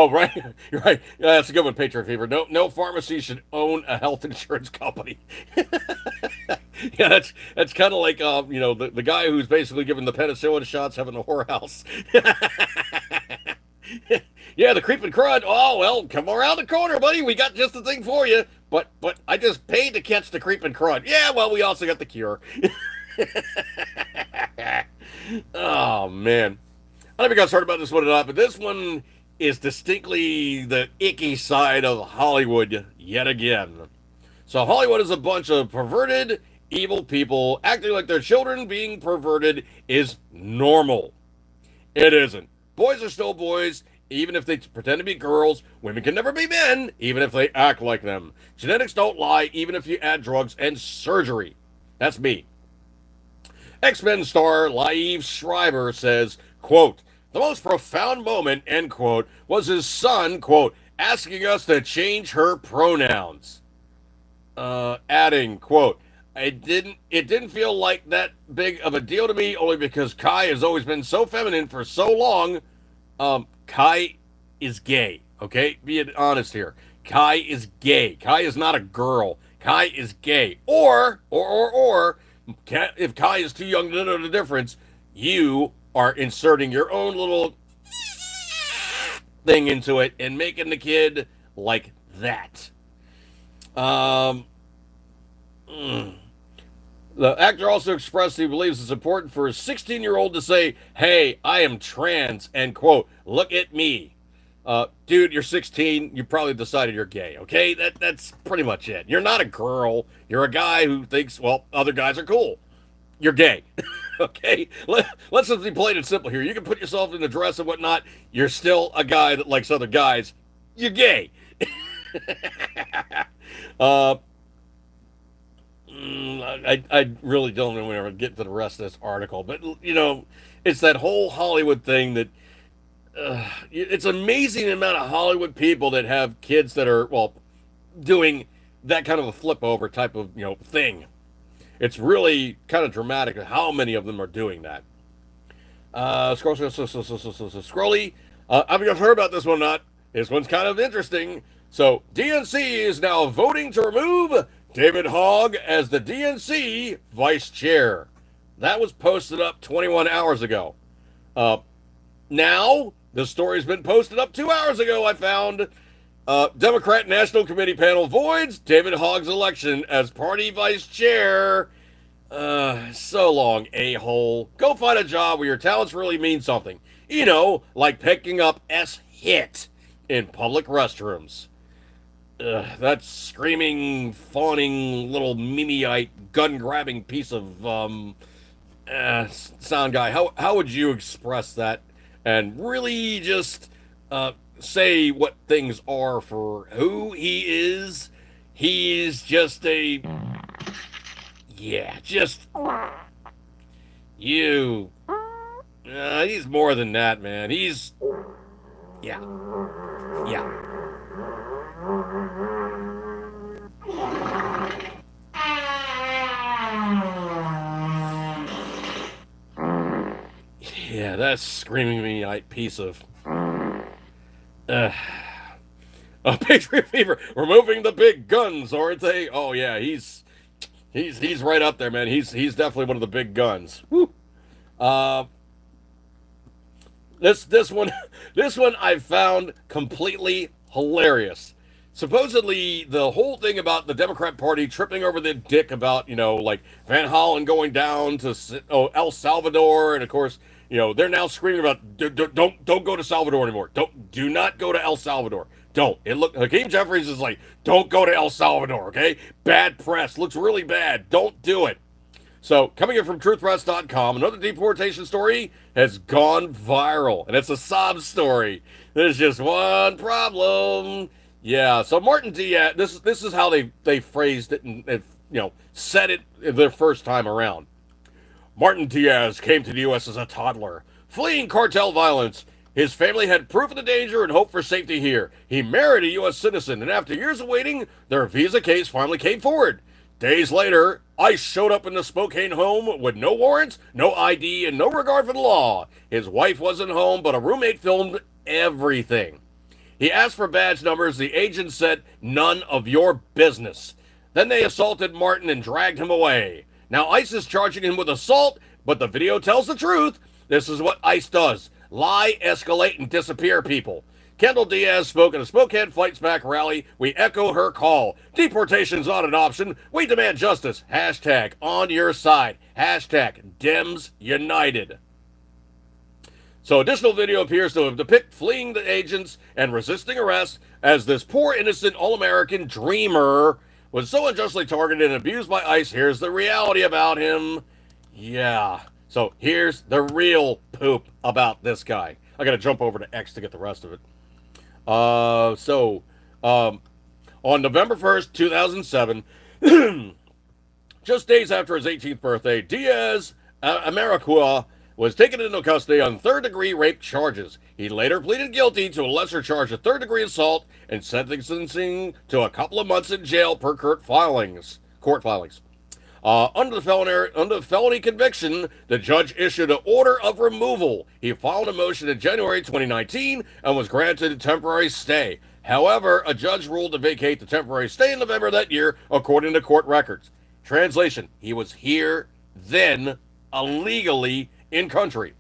right. You're right. Yeah, that's a good one, Patriot Fever. No pharmacy should own a health insurance company. Yeah, that's kind of like the guy who's basically giving the penicillin shots having a whorehouse. Yeah, the creeping crud. Oh well, come around the corner, buddy. We got just the thing for you. But I just paid to catch the creeping crud. Yeah, well, we also got the cure. Oh man, I don't know if you guys heard about this one or not, but this one is distinctly the icky side of Hollywood yet again. So Hollywood is a bunch of perverted, evil people acting like their children being perverted is normal. It isn't. Boys are still boys, even if they pretend to be girls. Women can never be men, even if they act like them. Genetics don't lie, even if you add drugs and surgery. That's me. X-Men star Liev Schreiber says, quote, the most profound moment, end quote, was his son, quote, asking us to change her pronouns. Adding, quote, it didn't feel like that big of a deal to me, only because Kai has always been so feminine for so long. Kai is gay, okay? Being honest here. Kai is gay. Kai is not a girl. Kai is gay. Or, if Kai is too young to know the difference, you are inserting your own little thing into it and making the kid like that. The actor also expressed he believes it's important for a 16-year-old to say, hey, I am trans, and quote, look at me. Dude, you're 16, you probably decided you're gay, okay? That's pretty much it. You're not a girl. You're a guy who thinks, well, other guys are cool. You're gay, okay? Let's just be plain and simple here. You can put yourself in a dress and whatnot. You're still a guy that likes other guys. You're gay. I really don't know when I get to the rest of this article, but it's that whole Hollywood thing that it's amazing the amount of Hollywood people that have kids that are doing that kind of a flip over type of thing. It's really kind of dramatic how many of them are doing that. Scrolly. Have you heard about this one or not? This one's kind of interesting. So DNC is now voting to remove David Hogg as the DNC vice chair. That was posted up 21 hours ago. Now, the story's been posted up 2 hours ago, I found. Democrat National Committee panel voids David Hogg's election as party vice chair. So long, a-hole. Go find a job where your talents really mean something. Like picking up S-hit in public restrooms. That screaming, fawning, little Mimiite, gun-grabbing piece of sound guy. How would you express that and really just say what things are for who he is? He's just he's more than that, man. Yeah. Yeah, that's screaming me like piece of Patriot Fever, removing the big guns, aren't they? Oh yeah, he's right up there, man. He's definitely one of the big guns. Woo. Uh, this one this one I found completely hilarious. Supposedly, the whole thing about the Democrat Party tripping over the dick about, like Van Hollen going down to El Salvador, and of course, they're now screaming about don't go to Salvador anymore. Do not go to El Salvador. Don't. Hakeem Jeffries is like, don't go to El Salvador. Okay, bad press, looks really bad. Don't do it. So, coming in from truthpress.com, another deportation story has gone viral, and it's a sob story. There's just one problem. Yeah, so Martin Diaz, this is how they phrased it and said it their first time around. Martin Diaz came to the U.S. as a toddler, fleeing cartel violence. His family had proof of the danger and hope for safety here. He married a U.S. citizen, and after years of waiting, their visa case finally came forward. Days later, ICE showed up in the Spokane home with no warrants, no ID, and no regard for the law. His wife wasn't home, but a roommate filmed everything. He asked for badge numbers. The agent said, "None of your business." Then they assaulted Martin and dragged him away. Now ICE is charging him with assault, but the video tells the truth. This is what ICE does: lie, escalate, and disappear people. Kendall Diaz spoke at a Spokane Fights Back rally. We echo her call. Deportation's not an option. We demand justice. Hashtag on your side. Hashtag Dems United. So additional video appears to depict fleeing the agents and resisting arrest as this poor innocent all-American dreamer was so unjustly targeted and abused by ICE. Here's the reality about him. Yeah. So here's the real poop about this guy. I got to jump over to X to get the rest of it. On November 1st, 2007, just days after his 18th birthday, Diaz Amaricua was taken into custody on third-degree rape charges. He later pleaded guilty to a lesser charge of third-degree assault and sentencing to a couple of months in jail per court filings. Under the felony conviction, the judge issued an order of removal. He filed a motion in January 2019 and was granted a temporary stay. However, a judge ruled to vacate the temporary stay in November that year, according to court records. Translation: he was here then, illegally in country.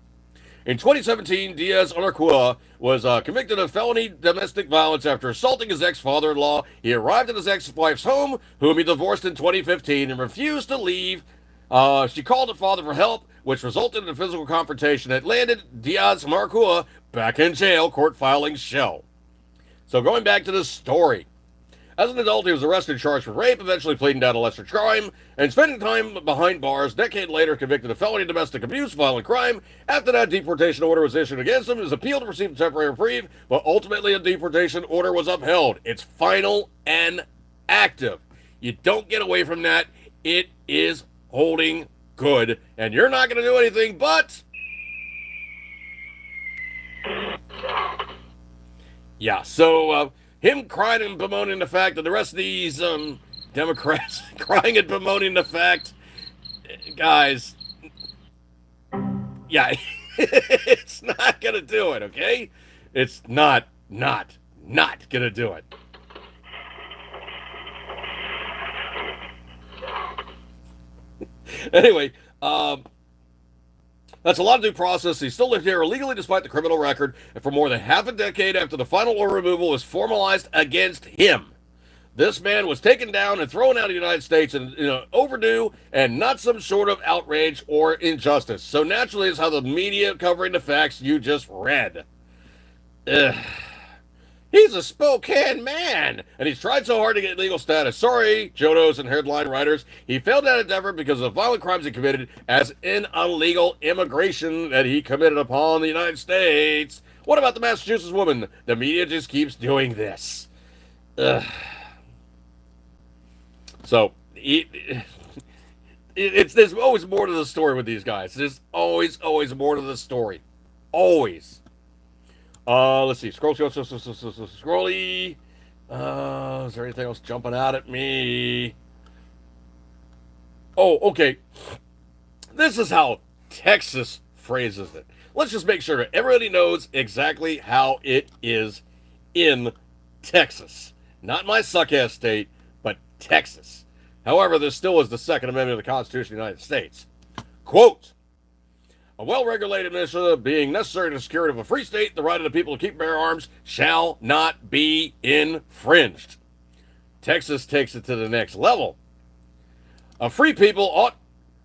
In 2017, Diaz Amaricua was convicted of felony domestic violence after assaulting his ex-father-in-law. He arrived at his ex-wife's home, whom he divorced in 2015, and refused to leave. She called the father for help, which resulted in a physical confrontation that landed Diaz Amaricua back in jail, court filings show. So going back to the story. As an adult, he was arrested and charged with rape, eventually pleading down a lesser crime, and spending time behind bars. A decade later, convicted of felony domestic abuse, violent crime. After that, deportation order was issued against him. His appeal to receive a temporary reprieve, but ultimately a deportation order was upheld. It's final and active. You don't get away from that. It is holding good, and you're not going to do anything but... Yeah, so... him crying and bemoaning the fact that the rest of these Democrats crying and bemoaning the fact, guys, yeah, it's not going to do it, okay? It's not going to do it. Anyway, that's a lot of due process. He still lived here illegally despite the criminal record, and for more than half a decade after the final order removal was formalized against him. This man was taken down and thrown out of the United States and overdue and not some sort of outrage or injustice. So naturally is how the media covering the facts you just read. Ugh. He's a Spokane man, and he's tried so hard to get legal status. Sorry, Jodos and headline writers. He failed that endeavor because of the violent crimes he committed, as in illegal immigration that he committed upon the United States. What about the Massachusetts woman? The media just keeps doing this. Ugh. So, there's always more to the story with these guys. There's always more to the story. Always. Let's see. Scrolly. Is there anything else jumping out at me? Oh, okay. This is how Texas phrases it. let's just make sure that everybody knows exactly how it is in Texas. Not my suck-ass state, but Texas. However, there still is the Second Amendment of the Constitution of the United States. Quote, a well-regulated militia being necessary to the security of a free state, the right of the people to keep bear arms shall not be infringed. Texas takes it to the next level. A free people ought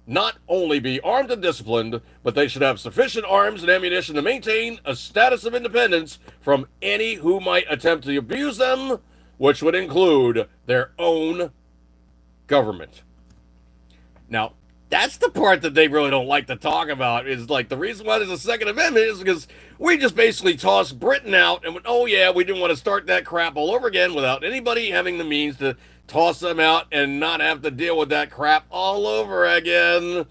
not only be armed and disciplined, but they should have sufficient arms and ammunition to maintain a status of independence from any who might attempt to abuse them, which would include their own government. Now, that's the part that they really don't like to talk about, is like the reason why there's a Second Amendment is because we just basically tossed Britain out and went, oh yeah, we didn't want to start that crap all over again without anybody having the means to toss them out and not have to deal with that crap all over again.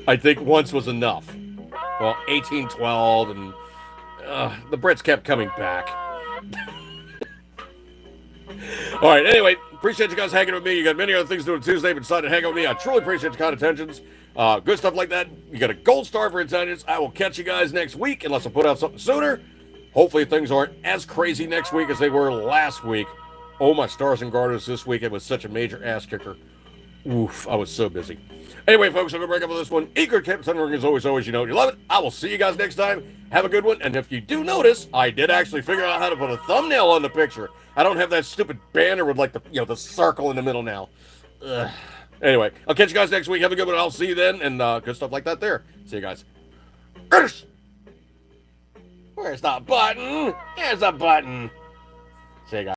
I think once was enough. Well, 1812 and the Brits kept coming back. All right, anyway, appreciate you guys hanging with me. You got many other things to do on Tuesday, but decided to hang out with me. I truly appreciate your kind attentions. Good stuff like that. You got a gold star for attendance. I will catch you guys next week, unless I put out something sooner. Hopefully things aren't as crazy next week as they were last week. Oh, my stars and garters this weekend was such a major ass kicker. Oof, I was so busy. Anyway, folks, I'm going to break up with this one. Eager Captain as always, you know you love it. I will see you guys next time. Have a good one. And if you do notice, I did actually figure out how to put a thumbnail on the picture. I don't have that stupid banner with like the circle in the middle now. Ugh. Anyway, I'll catch you guys next week. Have a good one. I'll see you then. And good stuff like that there. See you guys. Where's the button? Here's the button. See you guys.